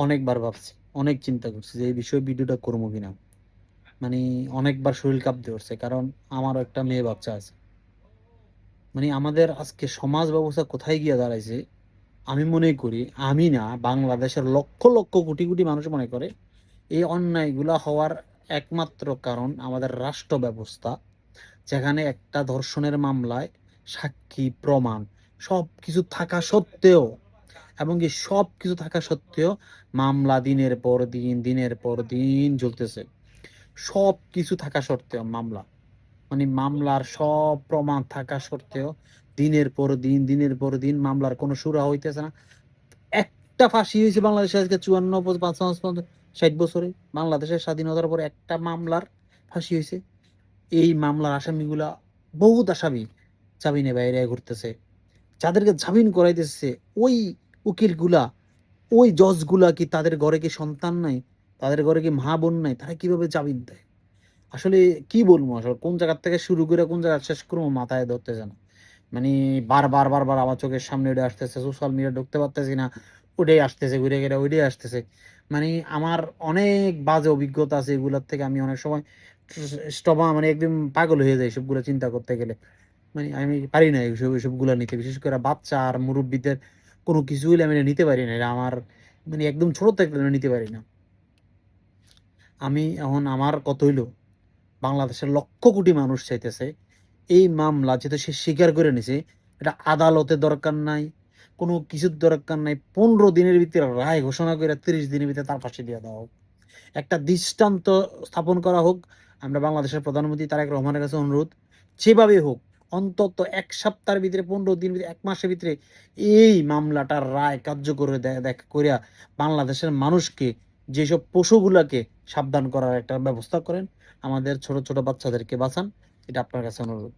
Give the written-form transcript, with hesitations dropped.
অনেকবার ভাবছি, অনেক চিন্তা করছি যে এই বিষয়ে ভিডিওটা করবো কিনা। মানে অনেকবার শরীর কাঁপতে উঠছে, কারণ আমারও একটা মেয়ে বাচ্চা আছে। মানে আমাদের আজকে সমাজ ব্যবস্থা কোথায় গিয়ে দাঁড়াইছে, আমি মনে করি, আমি না, বাংলাদেশের লক্ষ লক্ষ কোটি কোটি মানুষ মনে করে এই অন্যায়গুলা হওয়ার একমাত্র কারণ আমাদের রাষ্ট্র ব্যবস্থা, যেখানে একটা ধর্ষণের মামলায় সাক্ষী প্রমাণ সব কিছু থাকা সত্ত্বেও, এবং কি সব কিছু থাকা সত্ত্বেও মামলা দিনের পর দিন দিনের পর দিন চলতেছে। সব কিছু থাকা সত্ত্বেও মামলা, মানে মামলার সব প্রমাণ থাকা সত্ত্বেও দিনের পর দিন দিনের পর দিন মামলার কোনো সুরা হইতেছে না। একটা ফাঁসি হয়েছে বাংলাদেশে আজকে 54, 55, 60 বছরে। বাংলাদেশের স্বাধীনতার পর একটা মামলার ফাঁসি হয়েছে। এই মামলার আসামিগুলা বহুত আসামি জামিনে বাইরে ঘুরতেছে। যাদেরকে জামিন করাইতেছে ওই উকিলগুলা, ওই জজগুলা, কি তাদের ঘরে কি সন্তান নাই, তাদের ঘরে কি মা বোন নাই, তারা কিভাবে জামিন দেয়? আসলে কি বলবো, আসলে কোন জায়গা থেকে শুরু করে কোন জায়গা শেষ করবো মাথায় ধরতেছে না। মানে বারবার বারবার আমার চোখের সামনে ওটা আসতেছে, সোশ্যাল মিডিয়া ঢুকতে পারতেছি না, ওটাই আসতেছে, ঘুরে ঘিরে ওইটাই আসতেছে। মানে আমার অনেক বাজে অভিজ্ঞতা আছে এগুলোর থেকে। আমি অনেক সময় মানে একদম পাগল হয়ে যাই সবগুলো চিন্তা করতে গেলে। মানে আমি পারি না এসবগুলো নিতে, বিশেষ করে বাচ্চা আর মুরব্বীদের কোনো কিছু হইলে আমি এটা নিতে পারি না। এটা আমার মানে একদম ছোট থেকে এটা নিতে পারি না। আমি এখন আমার কত হইলো, বাংলাদেশের লক্ষ কোটি মানুষ চাইতেছে এই মামলা যেহেতু সে স্বীকার করে নিছে, এটা আদালতের দরকার নাই, কোনো কিছুর দরকার নাই, 15 দিনের ভিতরে রায় ঘোষণা করে 30 দিনের ভিতরে তার ফাঁসি দিয়ে দেওয়া হোক, একটা দৃষ্টান্ত স্থাপন করা হোক। আমরা বাংলাদেশের প্রধানমন্ত্রী তারেক রহমানের কাছে অনুরোধ, যেভাবে হোক অন্তত 1 সপ্তাহের ভিতরে, 15 দিন ভিতরে, 1 মাসের ভিতরে এই মামলাটার রায় কার্যকর করিয়া বাংলাদেশের মানুষকে, যেসব পশুগুলাকে সাবধান করার একটা ব্যবস্থা করেন, আমাদের ছোট ছোট বাচ্চাদেরকে বাঁচান। এটা আপনার কাছে অনুরোধ।